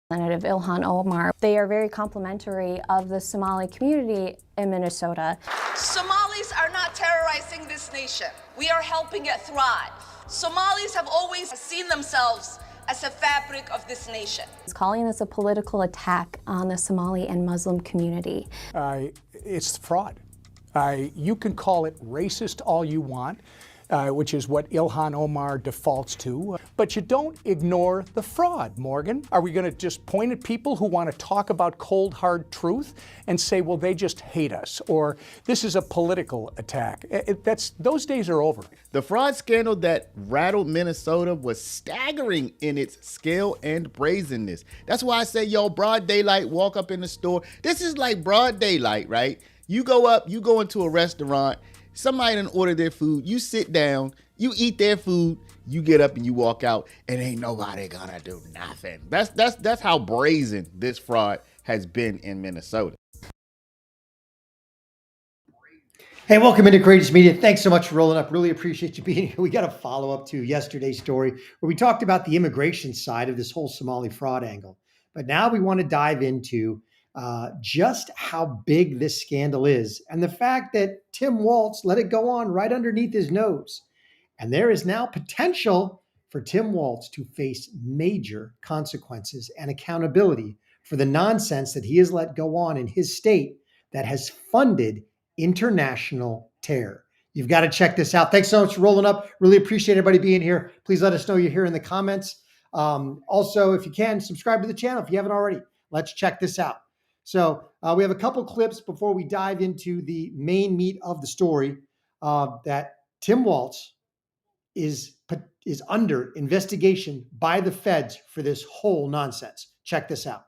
Representative Ilhan Omar. They are very complimentary of the Somali community in Minnesota. Somalis are not terrorizing this nation. We are helping it thrive. Somalis have always seen themselves as a fabric of this nation. He's calling this a political attack on the Somali and Muslim community. It's fraud. You can call it racist all you want, which is what Ilhan Omar defaults to, but you don't ignore the fraud, Morgan. Are we going to just point at people who want to talk about cold, hard truth and say, well, they just hate us, or this is a political attack? Those days are over. The fraud scandal that rattled Minnesota was staggering in its scale and brazenness. That's why I say, yo, broad daylight, walk up in the store. This is like broad daylight, right? You go into a restaurant, somebody done order their food, you sit down, you eat their food, you get up and you walk out, and ain't nobody gonna do nothing. That's how brazen this fraud has been in Minnesota. Hey, welcome into Courageous Media. Thanks so much for rolling up. Really appreciate you being here. We got a follow-up to yesterday's story where we talked about the immigration side of this whole Somali fraud angle. But now we want to dive into just how big this scandal is and the fact that Tim Walz let it go on right underneath his nose. And there is now potential for Tim Walz to face major consequences and accountability for the nonsense that he has let go on in his state that has funded international terror. You've got to check this out. Thanks so much for rolling up. Really appreciate everybody being here. Please let us know you're here in the comments. Also, if you can, subscribe to the channel if you haven't already. Let's check this out. So we have a couple clips before we dive into the main meat of the story that Tim Walz is under investigation by the feds for this whole nonsense. Check this out.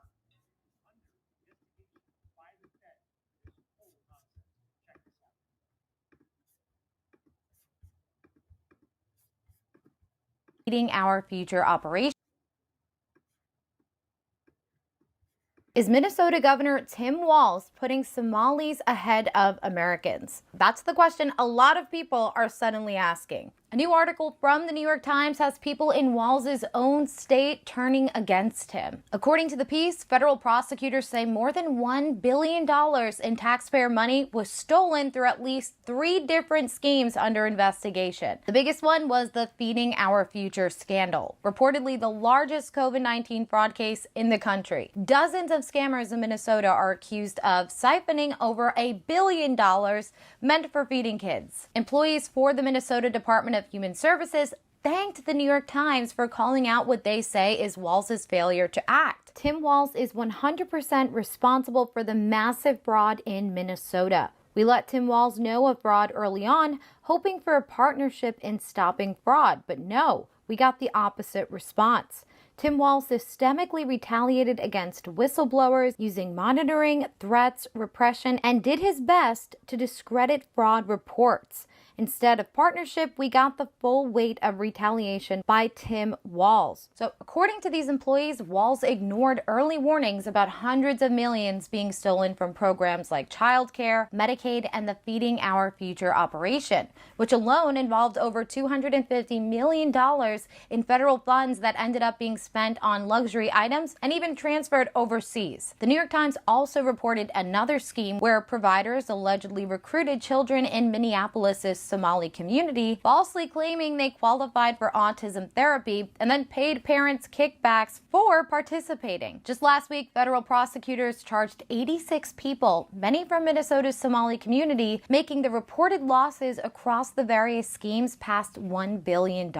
Our future operation. Is Minnesota Governor Tim Walz putting Somalis ahead of Americans? That's the question a lot of people are suddenly asking. A new article from the New York Times has people in Walz's own state turning against him. According to the piece, federal prosecutors say more than $1 billion in taxpayer money was stolen through at least 3 different schemes under investigation. The biggest one was the Feeding Our Future scandal, reportedly the largest COVID-19 fraud case in the country. Dozens of scammers in Minnesota are accused of siphoning over $1 billion meant for feeding kids. Employees for the Minnesota Department of Human Services thanked the New York Times for calling out what they say is Walz's failure to act. Tim Walz is 100% responsible for the massive fraud in Minnesota. We let Tim Walz know of fraud early on, hoping for a partnership in stopping fraud, but no, we got the opposite response. Tim Walz systemically retaliated against whistleblowers using monitoring, threats, repression, and did his best to discredit fraud reports. Instead of partnership, we got the full weight of retaliation by Tim Walz. So according to these employees, Walz ignored early warnings about hundreds of millions being stolen from programs like childcare, Medicaid, and the Feeding Our Future operation, which alone involved over $250 million in federal funds that ended up being spent on luxury items and even transferred overseas. The New York Times also reported another scheme where providers allegedly recruited children in Minneapolis' Somali community, falsely claiming they qualified for autism therapy and then paid parents kickbacks for participating. Just last week, federal prosecutors charged 86 people, many from Minnesota's Somali community, making the reported losses across the various schemes past $1 billion.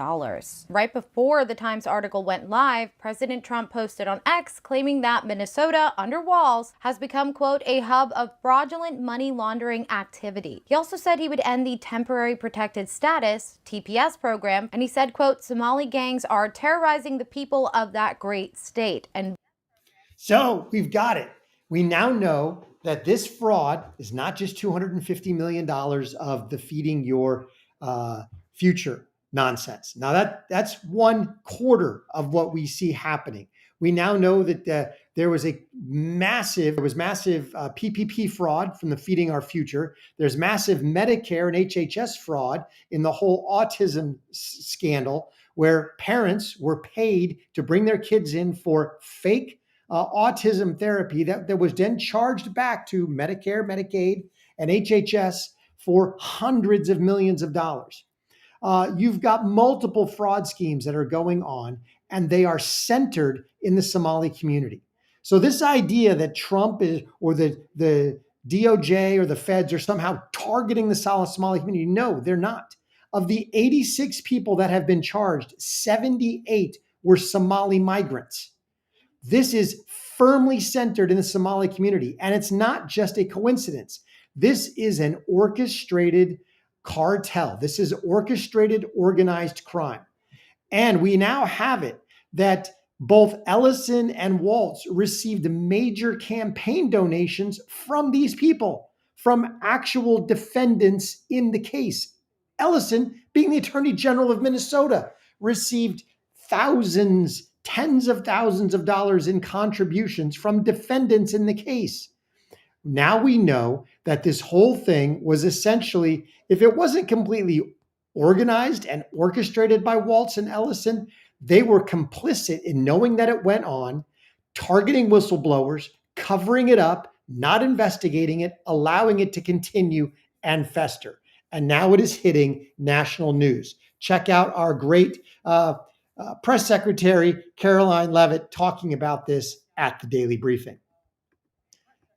Right before the Times article went live, President Trump posted on X claiming that Minnesota, under Walz, has become, quote, a hub of fraudulent money laundering activity. He also said he would end the Temporary Protected Status, TPS program, and he said, quote, Somali gangs are terrorizing the people of that great state. And so we've got it. We now know that this fraud is not just $250 million of the Feeding Your Future nonsense. Now that's 1/4 of what we see happening. We now know that there was massive PPP fraud from the Feeding Our Future. There's massive Medicare and HHS fraud in the whole autism scandal, where parents were paid to bring their kids in for fake autism therapy that was then charged back to Medicare, Medicaid, and HHS for hundreds of millions of dollars. You've got multiple fraud schemes that are going on, and they are centered in the Somali community. So this idea that Trump is, or the DOJ or the feds are somehow targeting the Somali community, no, they're not. Of the 86 people that have been charged, 78 were Somali migrants. This is firmly centered in the Somali community, and it's not just a coincidence. This is an orchestrated cartel. This is orchestrated, organized crime. And we now have it that both Ellison and Walz received major campaign donations from these people, from actual defendants in the case. Ellison, being the Attorney General of Minnesota, received thousands, tens of thousands of dollars in contributions from defendants in the case. Now we know that this whole thing was essentially, if it wasn't completely organized and orchestrated by Walz and Ellison, they were complicit in knowing that it went on, targeting whistleblowers, covering it up, not investigating it, allowing it to continue and fester. And now it is hitting national news. Check out our great press secretary, Caroline Levitt, talking about this at the Daily Briefing.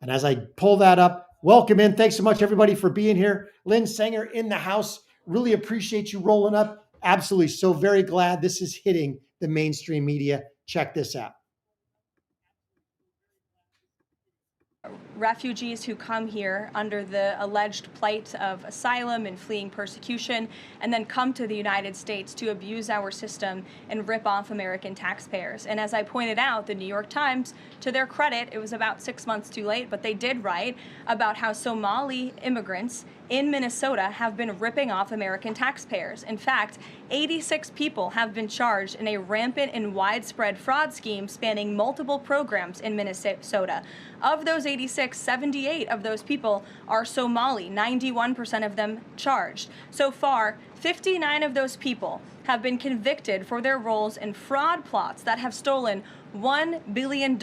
And as I pull that up, welcome in. Thanks so much, everybody, for being here. Lynn Sanger in the house. Really appreciate you rolling up. Absolutely. So very glad this is hitting the mainstream media. Check this out. Refugees who come here under the alleged plight of asylum and fleeing persecution, and then come to the United States to abuse our system and rip off American taxpayers. And as I pointed out, the New York Times, to their credit, it was about 6 months too late, but they did write about how Somali immigrants in Minnesota have been ripping off American taxpayers. In fact, 86 people have been charged in a rampant and widespread fraud scheme spanning multiple programs in Minnesota. Of those 86, 78 of those people are Somali, 91% of them charged. So far, 59 of those people have been convicted for their roles in fraud plots that have stolen $1 billion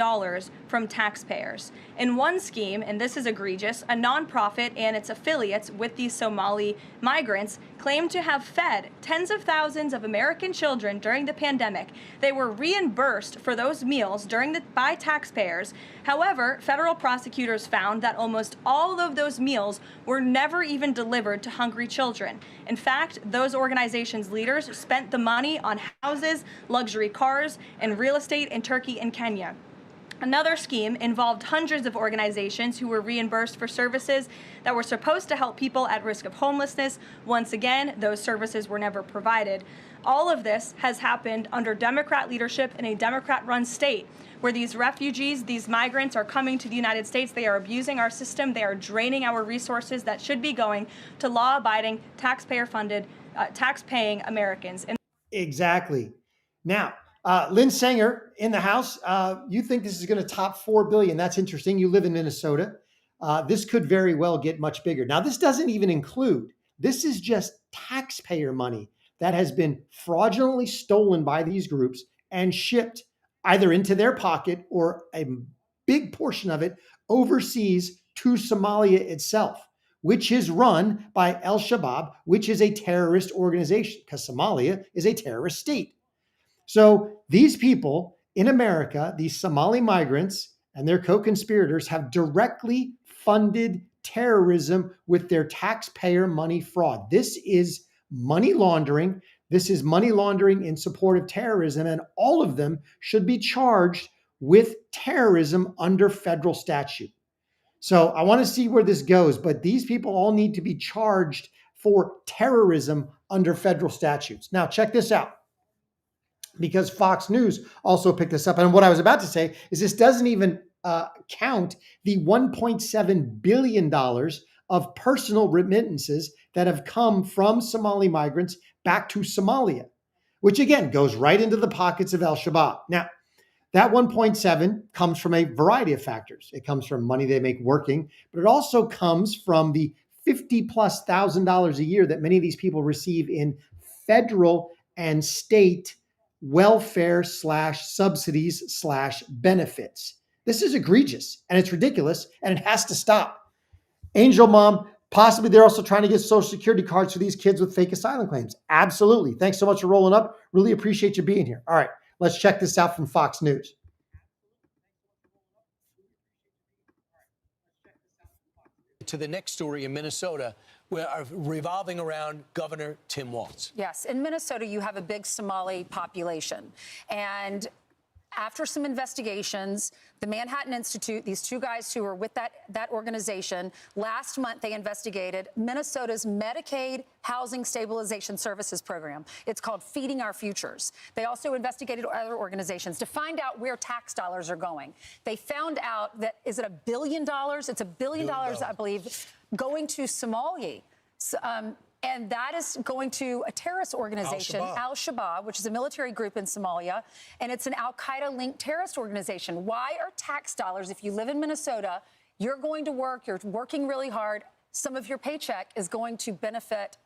from taxpayers. In one scheme, and this is egregious, a nonprofit and its affiliates with these Somali migrants claimed to have fed tens of thousands of American children during the pandemic. They were reimbursed for those meals by taxpayers. However, federal prosecutors found that almost all of those meals were never even delivered to hungry children. In fact, those organizations' leaders spent the money on houses, luxury cars, and real estate in Turkey and Kenya. Another scheme involved hundreds of organizations who were reimbursed for services that were supposed to help people at risk of homelessness. Once again, those services were never provided. All of this has happened under Democrat leadership in a Democrat-run state, where these refugees, these migrants are coming to the United States. They are abusing our system. They are draining our resources that should be going to law-abiding, taxpayer-funded, tax-paying Americans. Exactly. Now, Lynn Sanger in the house, you think this is going to top $4 billion. That's interesting. You live in Minnesota. This could very well get much bigger. Now, this doesn't even include, this is just taxpayer money that has been fraudulently stolen by these groups and shipped either into their pocket or a big portion of it overseas to Somalia itself, which is run by al-Shabaab, which is a terrorist organization, because Somalia is a terrorist state. So these people in America, these Somali migrants and their co-conspirators, have directly funded terrorism with their taxpayer money fraud. This is money laundering. This is money laundering in support of terrorism, and all of them should be charged with terrorism under federal statute. So I want to see where this goes, but these people all need to be charged for terrorism under federal statutes. Now, check this out, because Fox News also picked this up. And what I was about to say is this doesn't even count the $1.7 billion of personal remittances that have come from Somali migrants back to Somalia, which again goes right into the pockets of al-Shabaab. Now, that 1.7 comes from a variety of factors. It comes from money they make working, but it also comes from the $50,000+ a year that many of these people receive in federal and state welfare / subsidies / benefits. This is egregious and it's ridiculous and it has to stop. Angel Mom, possibly they're also trying to get Social Security cards for these kids with fake asylum claims. Absolutely. Thanks so much for rolling up. Really appreciate you being here. All right, let's check this out from Fox News. To the next story in Minnesota, revolving around Governor Tim Walz. Yes, in Minnesota, you have a big Somali population. And after some investigations, the Manhattan Institute, these two guys who were with that organization, last month they investigated Minnesota's Medicaid Housing Stabilization Services program. It's called Feeding Our Futures. They also investigated other organizations to find out where tax dollars are going. They found out that, is it $1 billion? It's $1 billion, I believe, going to Somalia. And that is going to a terrorist organization, al-Shabaab, which is a military group in Somalia, and it's an al-Qaida-linked terrorist organization. Why are tax dollars, if you live in Minnesota, you're going to work, you're working really hard, some of your paycheck is going to benefit,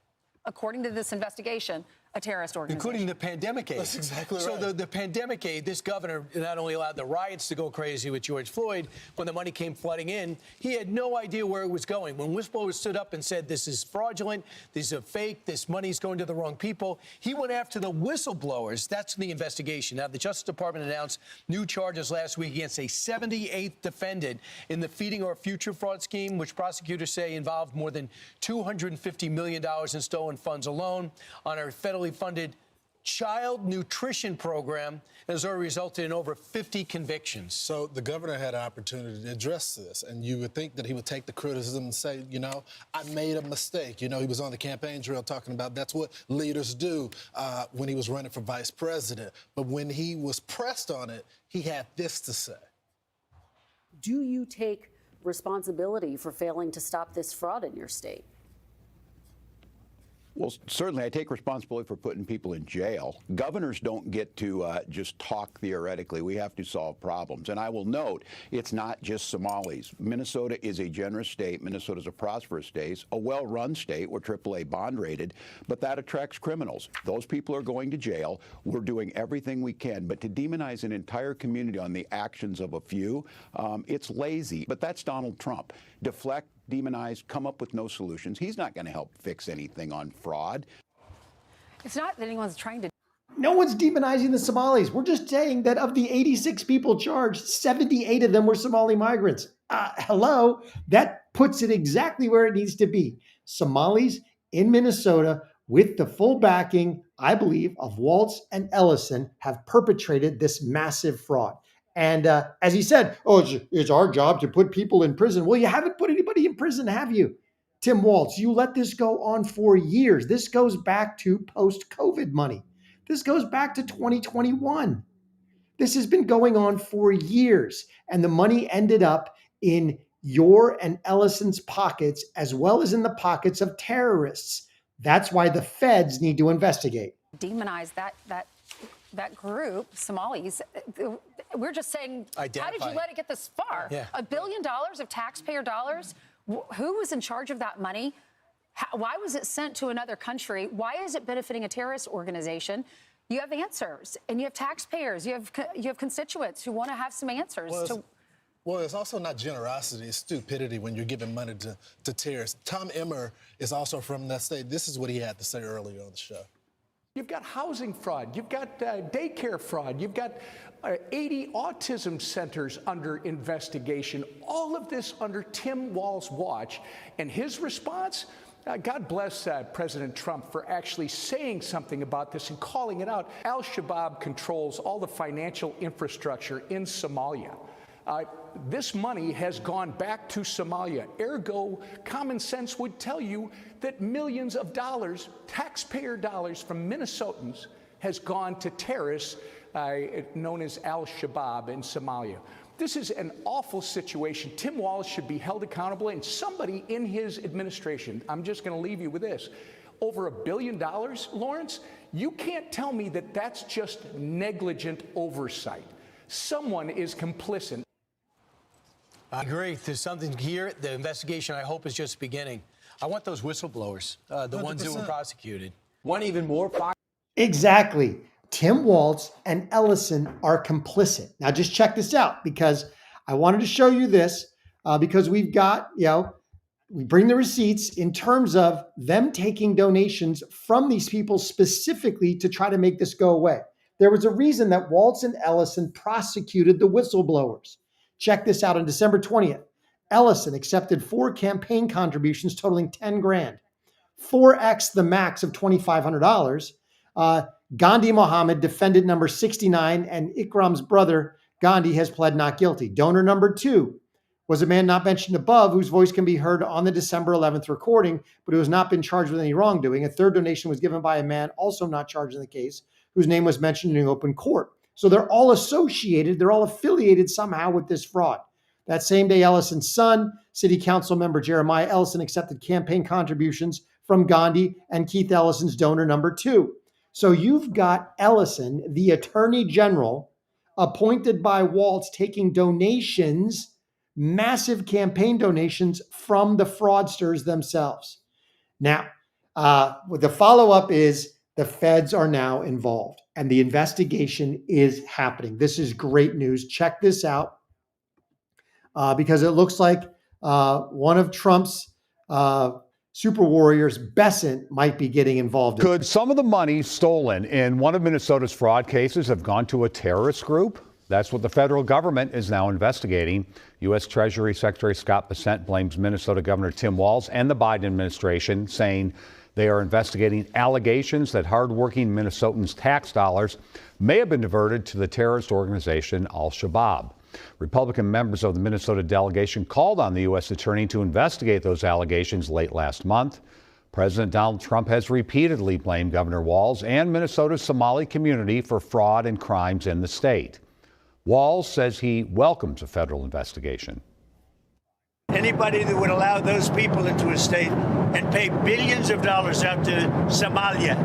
according to this investigation, a terrorist organization. Including the pandemic aid. That's exactly right. So the pandemic aid, this governor not only allowed the riots to go crazy with George Floyd, when the money came flooding in, he had no idea where it was going. When whistleblowers stood up and said, this is fraudulent, this is fake, this money's going to the wrong people, he went after the whistleblowers. That's the investigation. Now, the Justice Department announced new charges last week against a 78th defendant in the Feeding Our Future fraud scheme, which prosecutors say involved more than $250 million in stolen funds alone on our federally funded child nutrition program has already resulted in over 50 convictions. So the governor had an opportunity to address this, and you would think that he would take the criticism and say, you know, I made a mistake. You know, he was on the campaign trail talking about that's what leaders do when he was running for vice president. But when he was pressed on it, he had this to say. Do you take responsibility for failing to stop this fraud in your state? Well, certainly I take responsibility for putting people in jail. Governors don't get to just talk theoretically. We have to solve problems. And I will note, it's not just Somalis. Minnesota is a generous state. Minnesota is a prosperous state, a well-run state. We're AAA bond rated, but that attracts criminals. Those people are going to jail. We're doing everything we can. But to demonize an entire community on the actions of a few, it's lazy. But that's Donald Trump. Deflect, demonize, come up with no solutions. He's not going to help fix anything on fraud. It's not that anyone's trying to. No one's demonizing the Somalis. We're just saying that of the 86 people charged, 78 of them were Somali migrants. Hello, that puts it exactly where it needs to be. Somalis in Minnesota, with the full backing, I believe, of Walz and Ellison, have perpetrated this massive fraud. And as he said, it's our job to put people in prison. Well, you haven't put anybody in prison, have you? Tim Walz, you let this go on for years. This goes back to post-COVID money. This goes back to 2021. This has been going on for years. And the money ended up in your and Ellison's pockets, as well as in the pockets of terrorists. That's why the feds need to investigate. Demonize that group, Somalis. We're just saying, how did you let it get this far? Yeah. $1 billion of taxpayer dollars? Who was in charge of that money? Why was it sent to another country? Why is it benefiting a terrorist organization? You have answers, and you have taxpayers. You have constituents who want to have some answers. Well, it's also not generosity, it's stupidity when you're giving money to terrorists. Tom Emmer is also from that state. This is what he had to say earlier on the show. You've got housing fraud. You've got daycare fraud. You've got 80 autism centers under investigation. All of this under Tim Walz's watch. And his response? God bless President Trump for actually saying something about this and calling it out. Al-Shabaab controls all the financial infrastructure in Somalia. This money has gone back to Somalia. Ergo, common sense would tell you that millions of dollars, taxpayer dollars from Minnesotans, has gone to terrorists known as al-Shabaab in Somalia. This is an awful situation. Tim Walz should be held accountable, and somebody in his administration, I'm just going to leave you with this, over $1 billion, Lawrence, you can't tell me that that's just negligent oversight. Someone is complicit. I agree. There's something here. The investigation, I hope, is just beginning. I want those whistleblowers, the ones who were prosecuted. One even more. Exactly. Tim Walz and Ellison are complicit. Now, just check this out, because I wanted to show you this because we've got, we bring the receipts in terms of them taking donations from these people specifically to try to make this go away. There was a reason that Walz and Ellison prosecuted the whistleblowers. Check this out. On December 20th, Ellison accepted 4 campaign contributions totaling 10 grand, 4x the max of $2,500. Gandhi Mohammed, defendant number 69, and Ikram's brother, Gandhi, has pled not guilty. Donor number 2 was a man not mentioned above whose voice can be heard on the December 11th recording, but who has not been charged with any wrongdoing. A third donation was given by a man also not charged in the case, whose name was mentioned in open court. So they're all associated, they're all affiliated somehow with this fraud. That same day, Ellison's son, City Council member Jeremiah Ellison, accepted campaign contributions from Gandhi and Keith Ellison's donor number 2. So you've got Ellison, the Attorney General, appointed by Walz, taking donations, massive campaign donations from the fraudsters themselves. Now, the follow-up is the feds are now involved and the investigation is happening. This is great news. Check this out because it looks like one of Trump's super warriors, Besant, might be getting involved. Could some of the money stolen in one of Minnesota's fraud cases have gone to a terrorist group? That's what the federal government is now investigating. U.S. Treasury Secretary Scott Bessent blames Minnesota Governor Tim Walz and the Biden administration, saying they are investigating allegations that hardworking Minnesotans' tax dollars may have been diverted to the terrorist organization al-Shabaab. Republican members of the Minnesota delegation called on the U.S. attorney to investigate those allegations late last month. President Donald Trump has repeatedly blamed Governor Walz and Minnesota's Somali community for fraud and crimes in the state. Walz says he welcomes a federal investigation. Anybody that would allow those people into a state and pay billions of dollars out to Somalia.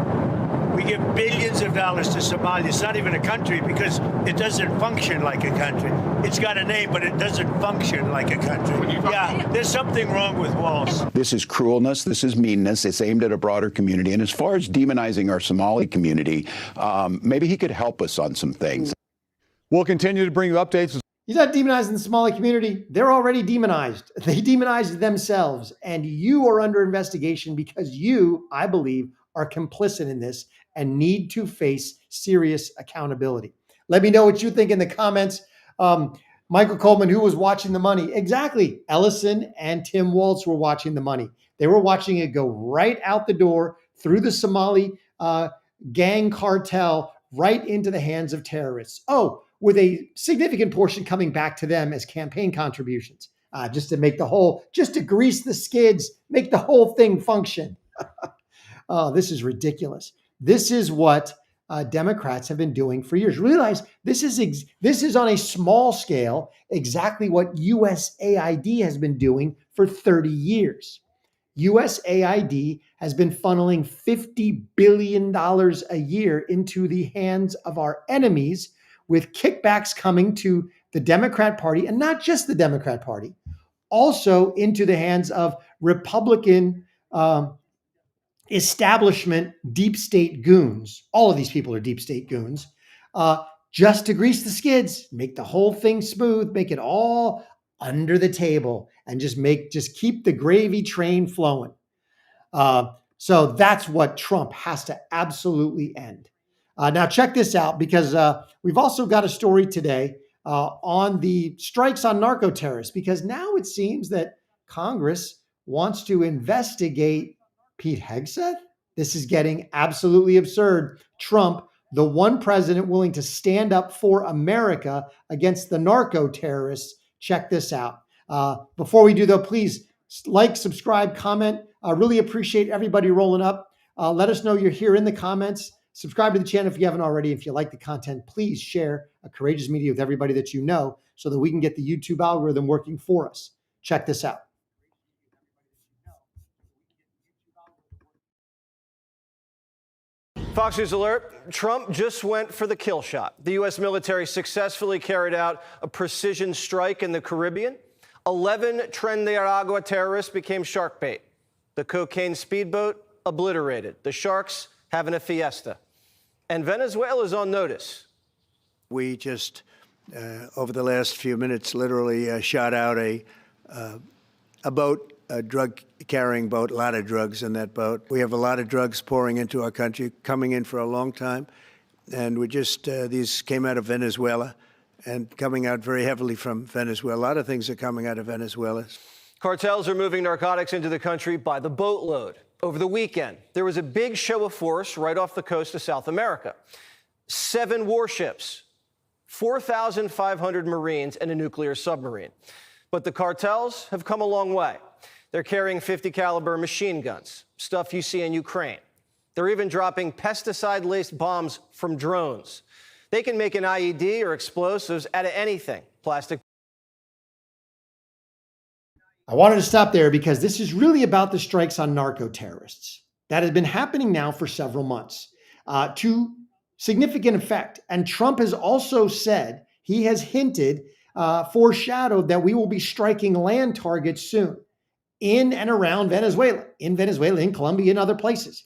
We give billions of dollars to Somalia. It's not even a country because it doesn't function like a country. It's got a name, but it doesn't function like a country. Yeah, there's something wrong with Walz. This is cruelness. This is meanness. It's aimed at a broader community. And as far as demonizing our Somali community, maybe he could help us on some things. We'll continue to bring you updates. He's not demonizing the Somali community. They're already demonized. They demonized themselves. And you are under investigation because you, I believe, are complicit in this and need to face serious accountability. Let me know what you think in the comments. Michael Coleman, who was watching the money? Exactly. Ellison and Tim Walz were watching the money. They were watching it go right out the door through the Somali gang cartel right into the hands of terrorists. Oh, with a significant portion coming back to them as campaign contributions, just to make the whole, just to grease the skids, make the whole thing function. Oh, this is ridiculous. This is what Democrats have been doing for years. Realize this is on a small scale exactly what USAID has been doing for 30 years. USAID has been funneling $50 billion a year into the hands of our enemies, with kickbacks coming to the Democrat Party, and not just the Democrat Party, also into the hands of Republican establishment deep state goons. All of these people are deep state goons, just to grease the skids, make the whole thing smooth, make it all under the table, and just keep the gravy train flowing. So that's what Trump has to absolutely end. Now check this out, because we've also got a story today on the strikes on narco-terrorists, because now it seems that Congress wants to investigate Pete Hegseth. This is getting absolutely absurd. Trump, the one president willing to stand up for America against the narco-terrorists. Check this out. Before we do, though, please like, subscribe, comment. I really appreciate everybody rolling up. Let us know you're here in the comments. Subscribe to the channel if you haven't already. If you like the content, please share A Courageous Media with everybody that you know so that we can get the YouTube algorithm working for us. Check this out. Fox News alert, Trump just went for the kill shot. The U.S. military successfully carried out a precision strike in the Caribbean. 11 Tren de Aragua terrorists became shark bait. The cocaine speedboat obliterated. The sharks having a fiesta. And Venezuela's on notice. We just over the last few minutes, literally shot out a boat, a drug-carrying boat, a lot of drugs in that boat. We have a lot of drugs pouring into our country, coming in for a long time. And we just, these came out of Venezuela and coming out very heavily from Venezuela. A lot of things are coming out of Venezuela. Cartels are moving narcotics into the country by the boatload. Over the weekend, there was a big show of force right off the coast of South America. 7 warships, 4,500 Marines, and a nuclear submarine. But the cartels have come a long way. They're carrying 50 caliber machine guns, stuff you see in Ukraine. They're even dropping pesticide-laced bombs from drones. They can make an IED or explosives out of anything, plastic. I wanted to stop there because this is really about the strikes on narco-terrorists that has been happening now for several months to significant effect. And Trump has also said, he has hinted, foreshadowed that we will be striking land targets soon in and around Venezuela, in Colombia, and other places.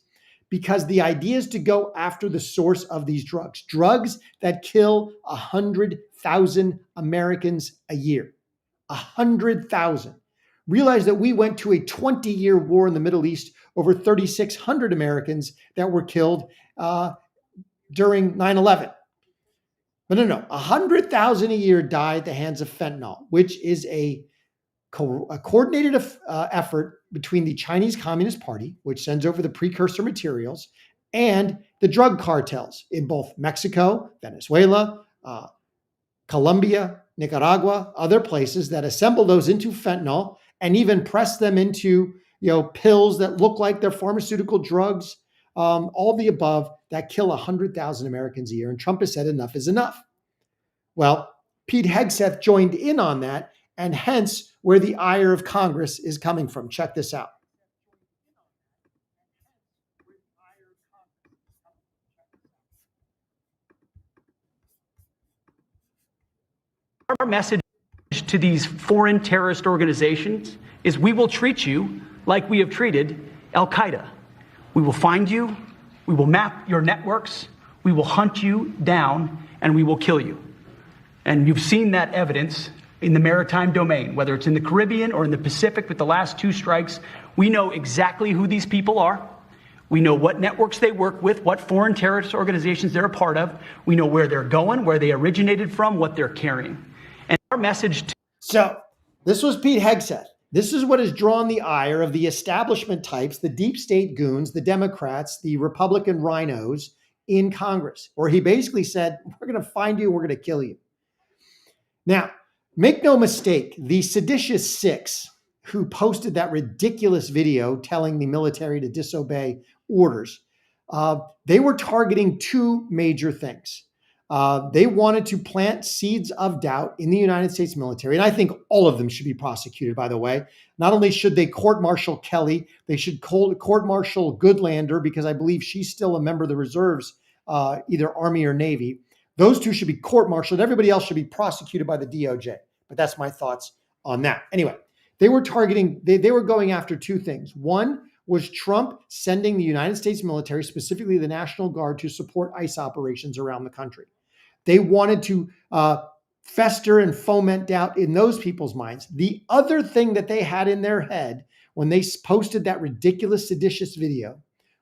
Because the idea is to go after the source of these drugs that kill 100,000 Americans a year. 100,000. Realize that we went to a 20-year war in the Middle East, over 3,600 Americans that were killed during 9/11. But no, 100,000 a year die at the hands of fentanyl, which is a coordinated effort between the Chinese Communist Party, which sends over the precursor materials, and the drug cartels in both Mexico, Venezuela, Colombia, Nicaragua, other places that assemble those into fentanyl and even press them into, pills that look like they're pharmaceutical drugs, all the above that kill 100,000 Americans a year. And Trump has said enough is enough. Well, Pete Hegseth joined in on that, and hence where the ire of Congress is coming from. Check this out. Our message to these foreign terrorist organizations is we will treat you like we have treated al-Qaeda. We will find you, we will map your networks, we will hunt you down, and we will kill you. And you've seen that evidence in the maritime domain, whether it's in the Caribbean or in the Pacific with the last 2 strikes. We know exactly who these people are. We know what networks they work with, what foreign terrorist organizations they're a part of. We know where they're going, where they originated from, what they're carrying. And our message to— So this was Pete Hegseth. This is what has drawn the ire of the establishment types, the deep state goons, the Democrats, the Republican rhinos in Congress, where he basically said, we're going to find you, we're going to kill you. Now, make no mistake, the seditious 6 who posted that ridiculous video telling the military to disobey orders, they were targeting 2 major things. They wanted to plant seeds of doubt in the United States military. And I think all of them should be prosecuted, by the way. Not only should they court-martial Kelly, they should court-martial Goodlander, because I believe she's still a member of the reserves, either Army or Navy. Those 2 should be court-martialed. Everybody else should be prosecuted by the DOJ. But that's my thoughts on that. Anyway, they were targeting, they were going after 2 things. One was Trump sending the United States military, specifically the National Guard, to support ICE operations around the country. They wanted to fester and foment doubt in those people's minds. The other thing that they had in their head when they posted that ridiculous, seditious video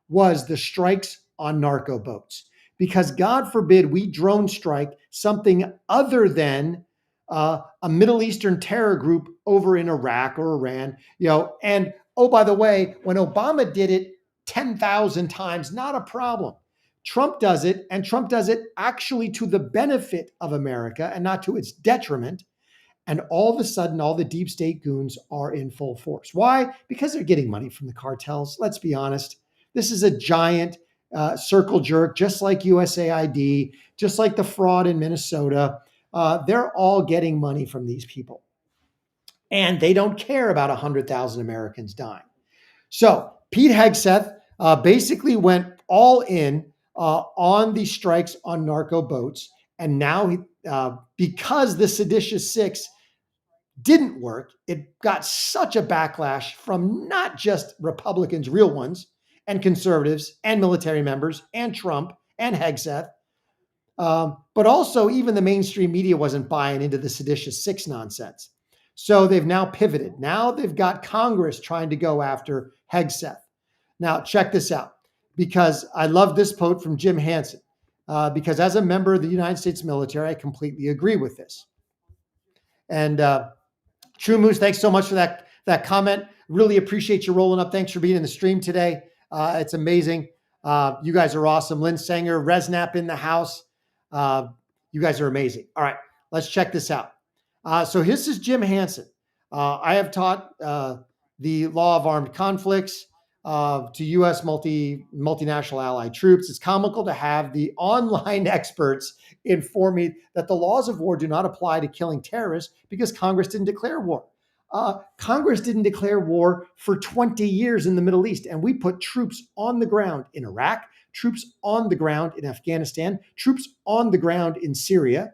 was the strikes on narco boats. Because God forbid we drone strike something other than a Middle Eastern terror group over in Iraq or Iran, and oh, by the way, when Obama did it 10,000 times, not a problem. Trump does it, and Trump does it actually to the benefit of America and not to its detriment. And all of a sudden, all the deep state goons are in full force. Why? Because they're getting money from the cartels. Let's be honest. This is a giant circle jerk, just like USAID, just like the fraud in Minnesota. They're all getting money from these people. And they don't care about 100,000 Americans dying. So Pete Hegseth basically went all in on the strikes on narco boats. And now, because the seditious 6 didn't work, it got such a backlash from not just Republicans, real ones, and conservatives, and military members, and Trump, and Hegseth, But also, even the mainstream media wasn't buying into the seditious six nonsense. So they've now pivoted. Now they've got Congress trying to go after Hegseth. Now, check this out, because I love this quote from Jim Hansen, because as a member of the United States military, I completely agree with this. And True Moose, thanks so much for that comment. Really appreciate you rolling up. Thanks for being in the stream today. It's amazing. You guys are awesome. Lynn Sanger, Resnap in the house. You guys are amazing. All right, let's check this out. So this is Jim Hansen. I have taught the law of armed conflicts to U.S. multinational allied troops. It's comical to have the online experts inform me that the laws of war do not apply to killing terrorists because Congress didn't declare war. Congress didn't declare war for 20 years in the Middle East, and we put troops on the ground in Iraq, troops on the ground in Afghanistan, troops on the ground in Syria.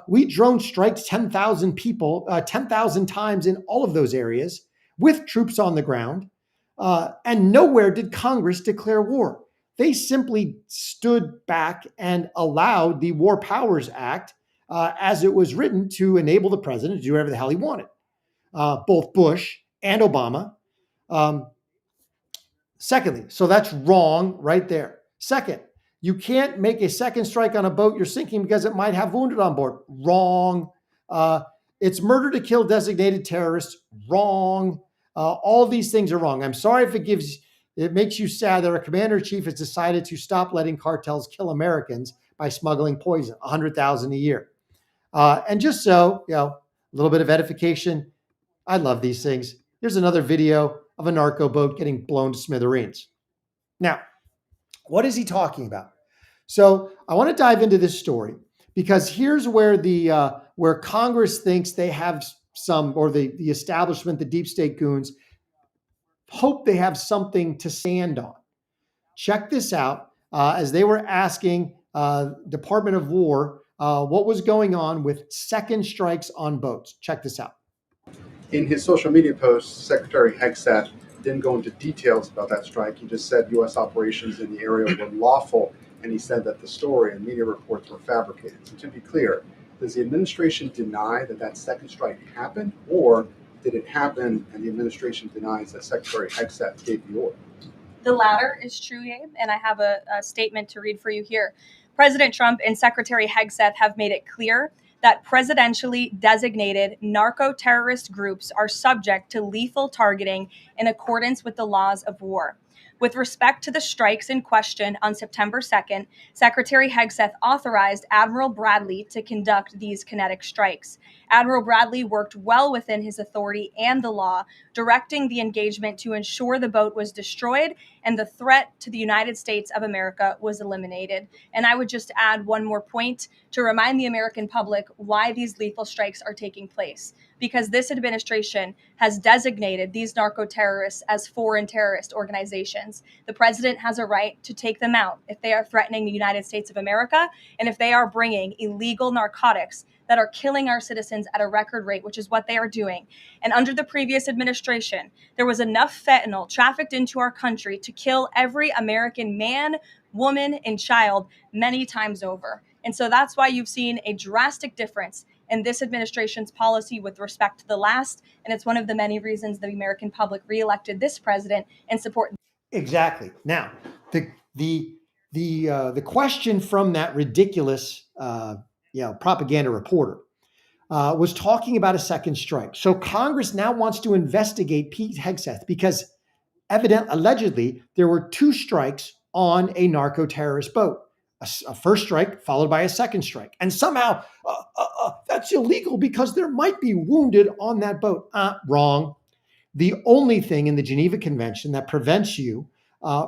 We drone striked 10,000 people, 10,000 times in all of those areas with troops on the ground. And nowhere did Congress declare war. They simply stood back and allowed the War Powers Act, as it was written, to enable the president to do whatever the hell he wanted. Both Bush and Obama. Secondly, so that's wrong right there. Second, you can't make a second strike on a boat you're sinking because it might have wounded on board. Wrong. It's murder to kill designated terrorists. Wrong. All these things are wrong. I'm sorry if it makes you sad that our commander-in-chief has decided to stop letting cartels kill Americans by smuggling poison, 100,000 a year. And just so, a little bit of edification. I love these things. Here's another video of a narco boat getting blown to smithereens. Now, what is he talking about? So I want to dive into this story because here's where where Congress thinks they have some, or the establishment, the deep state goons, hope they have something to stand on. Check this out. As they were asking Department of War what was going on with second strikes on boats. Check this out. In his social media post, Secretary Hegseth didn't go into details about that strike. He just said U.S. operations in the area were lawful, and he said that the story and media reports were fabricated. So to be clear, does the administration deny that that second strike happened, or did it happen and the administration denies that Secretary Hegseth gave the order? The latter is true, Abe, and I have a statement to read for you here. President Trump and Secretary Hegseth have made it clear that presidentially designated narco-terrorist groups are subject to lethal targeting in accordance with the laws of war. With respect to the strikes in question on September 2nd, Secretary Hegseth authorized Admiral Bradley to conduct these kinetic strikes. Admiral Bradley worked well within his authority and the law, directing the engagement to ensure the boat was destroyed and the threat to the United States of America was eliminated. And I would just add one more point to remind the American public why these lethal strikes are taking place. Because this administration has designated these narco-terrorists as foreign terrorist organizations. The president has a right to take them out if they are threatening the United States of America and if they are bringing illegal narcotics that are killing our citizens at a record rate, which is what they are doing. And under the previous administration, there was enough fentanyl trafficked into our country to kill every American man, woman, and child many times over. And so that's why you've seen a drastic difference in this administration's policy with respect to the last. And it's one of the many reasons the American public reelected this president and support. Exactly. Now, the question from that ridiculous propaganda reporter was talking about a second strike. So Congress now wants to investigate Pete Hegseth because allegedly there were two strikes on a narco-terrorist boat. A first strike followed by a second strike. And somehow that's illegal because there might be wounded on that boat. Wrong. The only thing in the Geneva Convention that prevents you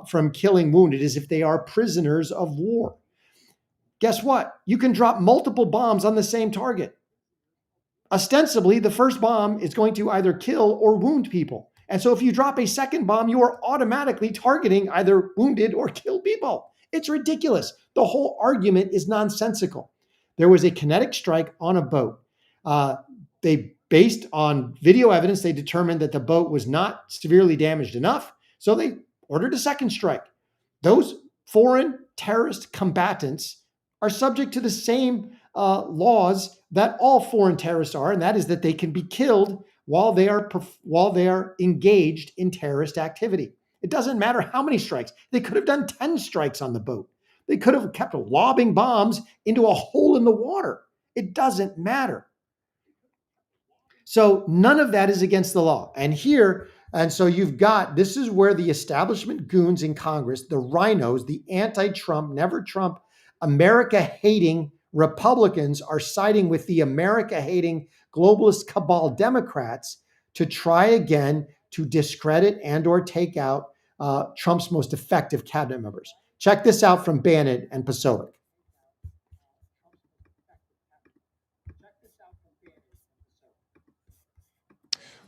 from killing wounded is if they are prisoners of war. Guess what? You can drop multiple bombs on the same target. Ostensibly, the first bomb is going to either kill or wound people. And so if you drop a second bomb, you are automatically targeting either wounded or killed people. It's ridiculous. The whole argument is nonsensical. There was a kinetic strike on a boat. Based on video evidence, they determined that the boat was not severely damaged enough, so they ordered a second strike. Those foreign terrorist combatants are subject to the same laws that all foreign terrorists are, and that is that they can be killed while they are engaged in terrorist activity. It doesn't matter how many strikes. They could have done 10 strikes on the boat. They could have kept lobbing bombs into a hole in the water. It doesn't matter. So none of that is against the law. And so you've got, this is where the establishment goons in Congress, the rhinos, the anti-Trump, never Trump, America-hating Republicans are siding with the America-hating globalist cabal Democrats to try again to discredit and or take out Trump's most effective cabinet members. Check this out from Bannett and Pasolik.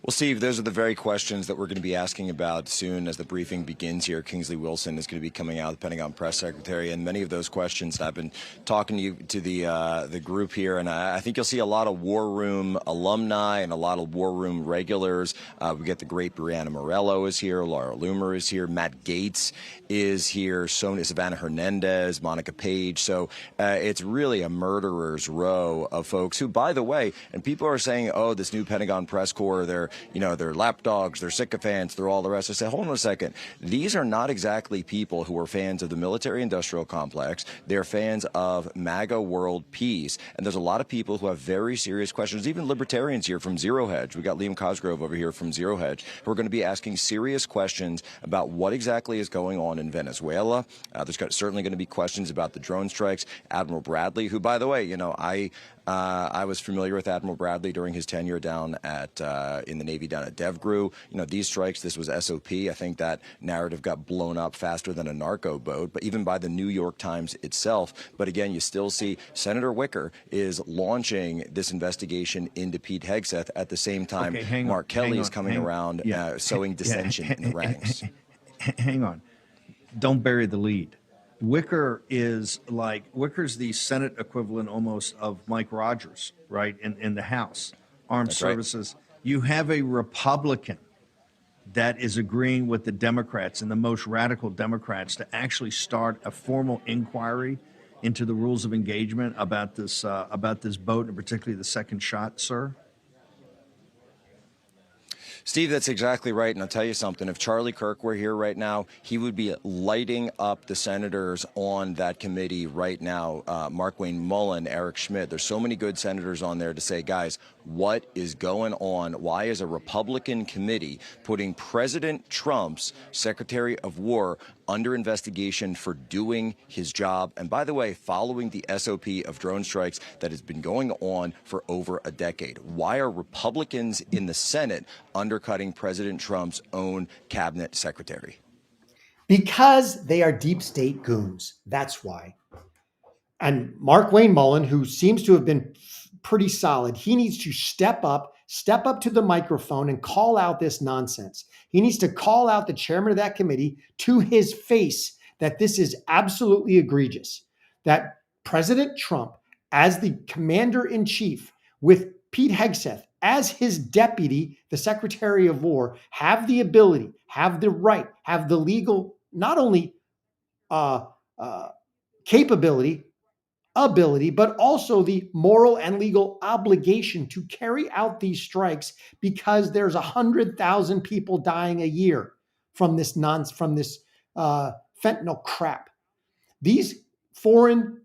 Well, Steve, those are the very questions that we're going to be asking about soon as the briefing begins here. Kingsley Wilson is going to be coming out, the Pentagon press secretary, and many of those questions, I've been talking to the group here, and I think you'll see a lot of War Room alumni and a lot of War Room regulars. We get the great Brianna Morello is here, Laura Loomer is here, Matt Gaetz is here, Savannah Hernandez, Monica Page. So it's really a murderer's row of folks who, by the way, and people are saying, oh, this new Pentagon press corps, they're lapdogs, they're sycophants, they're all the rest. I said, hold on a second. These are not exactly people who are fans of the military-industrial complex. They're fans of MAGA world peace. And there's a lot of people who have very serious questions, even libertarians here from Zero Hedge. We got Liam Cosgrove over here from Zero Hedge, who are going to be asking serious questions about what exactly is going on in Venezuela. There's certainly going to be questions about the drone strikes. Admiral Bradley, who, by the way, I was familiar with Admiral Bradley during his tenure down at in the Navy down at DevGru. These strikes, this was SOP. I think that narrative got blown up faster than a narco boat, but even by the New York Times itself. But again, you still see Senator Wicker is launching this investigation into Pete Hegseth at the same time Mark Kelly is coming around sowing dissension in the ranks. Hang on. Don't bury the lead. Wicker is Wicker's the Senate equivalent almost of Mike Rogers, right? In the House Armed Services. Right. You have a Republican that is agreeing with the Democrats and the most radical Democrats to actually start a formal inquiry into the rules of engagement about this boat, and particularly the second shot, sir. Steve, that's exactly right. And I'll tell you something. If Charlie Kirk were here right now, he would be lighting up the senators on that committee right now. Mark Wayne Mullen, Eric Schmidt. There's so many good senators on there to say, guys, what is going on? Why is a Republican committee putting President Trump's Secretary of War under investigation for doing his job? And by the way, following the SOP of drone strikes that has been going on for over a decade. Why are Republicans in the Senate undercutting President Trump's own cabinet secretary? Because they are deep state goons. That's why. And Mark Wayne Mullen, who seems to have been pretty solid, he needs to step up to the microphone and call out this nonsense. He needs to call out the chairman of that committee to his face that this is absolutely egregious, that President Trump, as the commander-in-chief, with Pete Hegseth as his deputy, the Secretary of War, have the ability, have the right, have the legal, not only capability, ability, but also the moral and legal obligation to carry out these strikes, because there's 100,000 people dying a year from this fentanyl crap. These foreign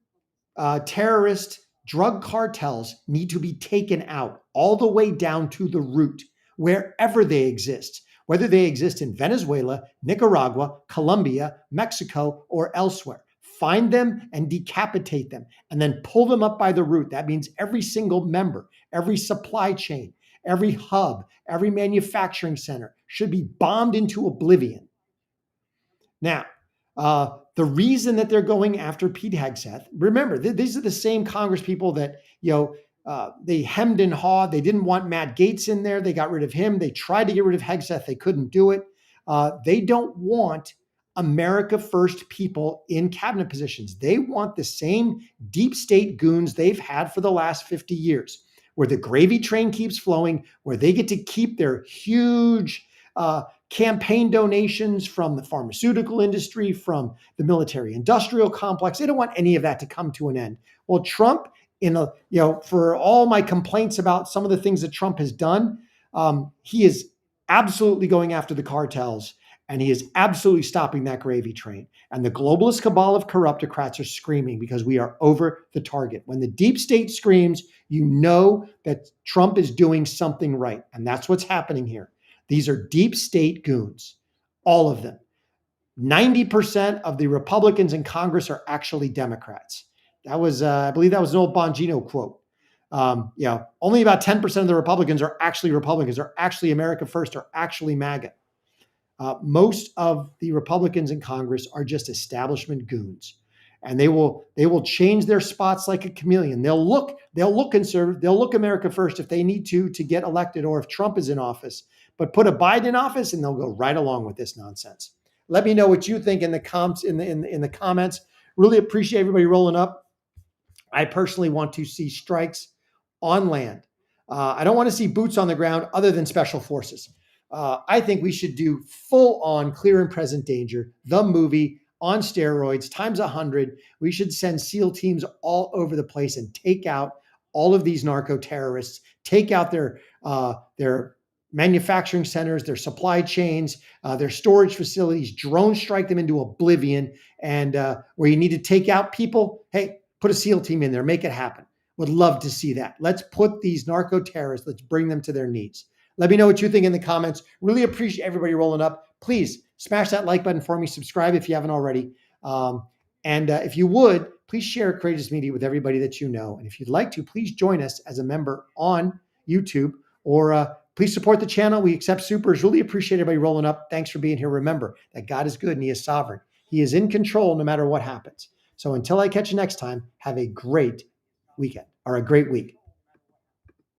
terrorist drug cartels need to be taken out all the way down to the root, wherever they exist, whether they exist in Venezuela, Nicaragua, Colombia, Mexico, or elsewhere. Find them and decapitate them, and then pull them up by the root. That means every single member, every supply chain, every hub, every manufacturing center should be bombed into oblivion. Now, the reason that they're going after Pete Hegseth, remember, these are the same Congress people that, they hemmed and hawed. They didn't want Matt Gaetz in there. They got rid of him. They tried to get rid of Hegseth. They couldn't do it. They don't want America First people in cabinet positions. They want the same deep state goons they've had for the last 50 years, where the gravy train keeps flowing, where they get to keep their huge campaign donations from the pharmaceutical industry, from the military industrial complex. They don't want any of that to come to an end. Well, Trump, for all my complaints about some of the things that Trump has done, he is absolutely going after the cartels, and he is absolutely stopping that gravy train. And the globalist cabal of corruptocrats are screaming because we are over the target. When the deep state screams, you know that Trump is doing something right. And that's what's happening here. These are deep state goons, all of them. 90% of the Republicans in Congress are actually Democrats. That was, I believe that was an old Bongino quote. Only about 10% of the Republicans are actually Republicans, are actually America First, are actually MAGA. Most of the Republicans in Congress are just establishment goons, and they will change their spots like a chameleon. They'll look conservative, they'll look America First if they need to get elected, or if Trump is in office. But put a Biden in office, and they'll go right along with this nonsense. Let me know what you think in the comments. Really appreciate everybody rolling up. I personally want to see strikes on land. I don't want to see boots on the ground other than special forces. I think we should do full on Clear and Present Danger, the movie on steroids, times 100. We should send SEAL teams all over the place and take out all of these narco-terrorists, take out their manufacturing centers, their supply chains, their storage facilities, drone strike them into oblivion. And where you need to take out people, hey, put a SEAL team in there, make it happen. Would love to see that. Let's put these narco-terrorists, let's bring them to their knees. Let me know what you think in the comments. Really appreciate everybody rolling up. Please smash that like button for me. Subscribe if you haven't already. And if you would, please share Courageous Media with everybody that you know. And if you'd like to, please join us as a member on YouTube, or please support the channel. We accept supers. Really appreciate everybody rolling up. Thanks for being here. Remember that God is good and he is sovereign. He is in control no matter what happens. So until I catch you next time, have a great weekend or a great week.